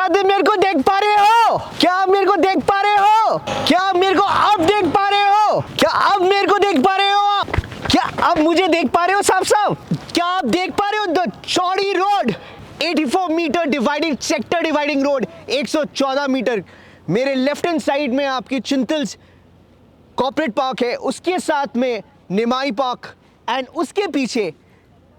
क्या तुम मेरे को देख पा रहे हो? क्या आप मेरे को देख पा रहे हो? क्या आप मेरे को अब देख पा रहे हो? क्या अब मेरे को देख पा रहे हो आप? क्या आप मुझे देख पा रहे हो साफ साफ? क्या आप देख पा रहे हो द चौड़ी road, 84 metre dividing sector dividing road, 114 metre. मेरे लेफ्ट हैंड साइड में आपकी चिंतल्स कॉर्पोरेट पार्क है, उसके साथ में निमाई पार्क, एंड उसके पीछे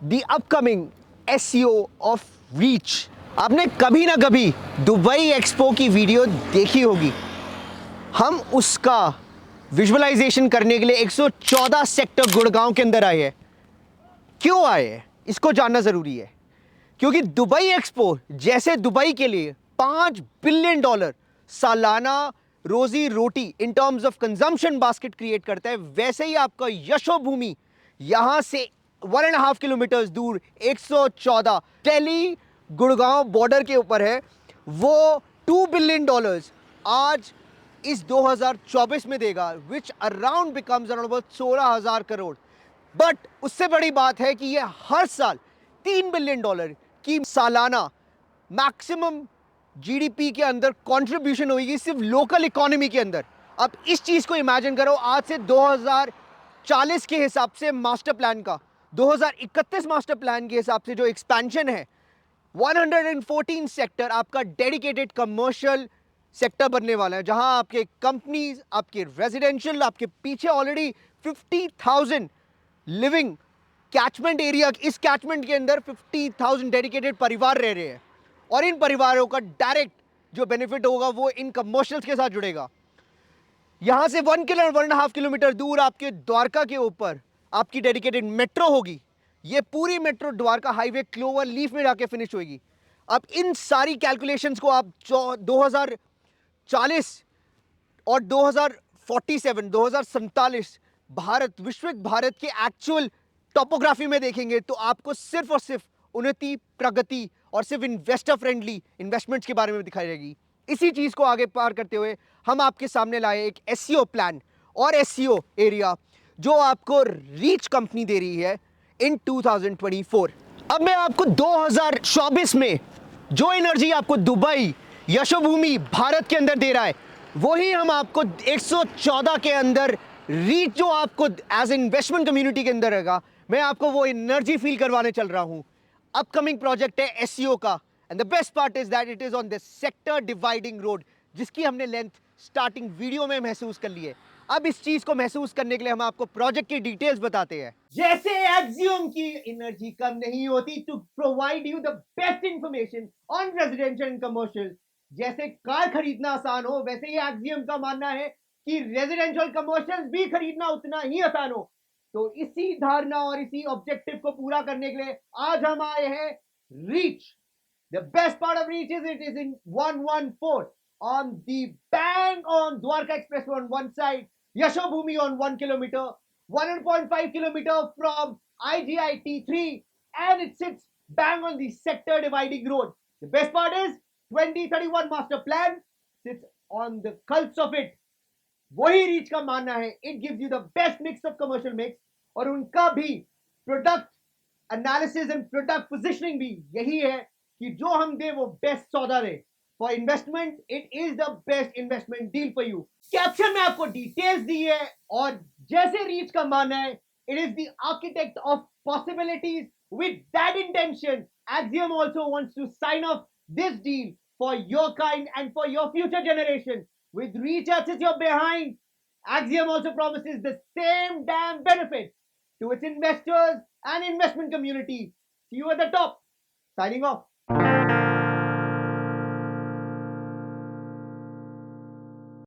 the upcoming SCO of reach. आपने कभी ना कभी दुबई एक्सपो की वीडियो देखी होगी। हम उसका विजुअलाइजेशन करने के लिए 114 सेक्टर गुड़गांव के अंदर आए हैं। क्यों आए हैं इसको जानना ज़रूरी है, क्योंकि दुबई एक्सपो जैसे दुबई के लिए $5 बिलियन सालाना रोजी रोटी in terms of consumption basket create करता है, वैसे ही आपका यशोभूमि यहां से 1.5 किलोमीटर दूर 114 दिल्ली गुड़गांव बॉर्डर के ऊपर है, वो $2 बिलियन आज इस 2024 में देगा, which around becomes around about 16,000 crore. But उससे बड़ी बात है कि ये हर साल $3 बिलियन की सालाना मैक्सिमम जीडीपी के अंदर कंट्रीब्यूशन होगी सिर्फ लोकल इकोनॉमी के अंदर। अब इस चीज को इमेजिन करो, आज से 2040 के हिसाब से मास्टर प्लान का, 2031 मास्टर प्लान के हिसाब से जो एक्सपेंशन है, 114 सेक्टर आपका डेडिकेटेड कमर्शियल सेक्टर बनने वाला है, जहां आपके कंपनीज, आपके रेजिडेंशियल, आपके पीछे ऑलरेडी 50,000 लिविंग कैचमेंट एरिया, इस कैचमेंट के अंदर 50,000 डेडिकेटेड परिवार रह रहे हैं, और इन परिवारों का डायरेक्ट जो बेनिफिट होगा वो इन कमर्शियल्स के साथ जुड़ेगा। यहां से 1.5 किलोमीटर दूर आपके द्वारका के ऊपर आपकी डेडिकेटेड मेट्रो होगी। ये पूरी metro Dwarka highway clover leaf में जाके फिनिश होगी। अब इन सारी कैलकुलेशंस को आप 2040 और 2047 भारत, विश्विक भारत के एक्चुअल टोपोग्राफी में देखेंगे तो आपको सिर्फ और सिर्फ उन्नति, प्रगति और सिर्फ इन्वेस्टर फ्रेंडली इन्वेस्टमेंट्स के बारे में दिखाई जाएगी। इसी चीज को आगे पार करते हुए हम आपके सामने लाए एक एससीओ प्लान और एससीओ एरिया जो आपको रीच कंपनी दे रही है इन 2024। अब मैं आपको 2024 में जो एनर्जी आपको दुबई यशोभूमि भारत के अंदर दे रहा है, वही हम आपको 114 के अंदर रीच जो आपको एज इन्वेस्टमेंट कम्युनिटी के अंदर रहेगा, मैं आपको वो एनर्जी फील करवाने चल रहा हूं। अपकमिंग प्रोजेक्ट है एससीओ का, and the best part is that it is on the sector dividing road, जिसकी हमने लेंथ स्टार्टिंग वीडियो में महसूस कर ली है। अब इस चीज को महसूस करने के लिए हम आपको प्रोजेक्ट की डिटेल्स बताते हैं। जैसे एक्सियम की एनर्जी कम नहीं होती to provide you the best information on residential and commercial, जैसे कार खरीदना आसान हो, वैसे ही एक्सियम का मानना है कि रेजिडेंशियल कमर्शियल भी खरीदना उतना ही आसान हो। तो इसी धारणा और इसी ऑब्जेक्टिव को पूरा करने के लिए आज हम आए हैं reach. The best part of Reach is it is in 114 on the bang on Dwarka Express on one side, Yashobhumi on 1 kilometer, 1.5 kilometer from IGI T3, and it sits bang on the sector dividing road. The best part is 2031 master plan sits on the cusp of it. वही reach का मानना है, it gives you the best mix of commercial mix, और उनका भी product analysis and product positioning भी यही है कि जो हम दे वो बेस्ट सौदा दे for investment. It is the best investment deal for you. Caption में आपको डिटेल्स दी है, और जैसे रीच का मानना है, it is the architect of possibilities. With that intention, Axiom also wants to sign off this deal for your kind and for your future generation. With Reach as your behind, Axiom also promises the same damn benefits to its investors and investment community. See you at the top. Signing off.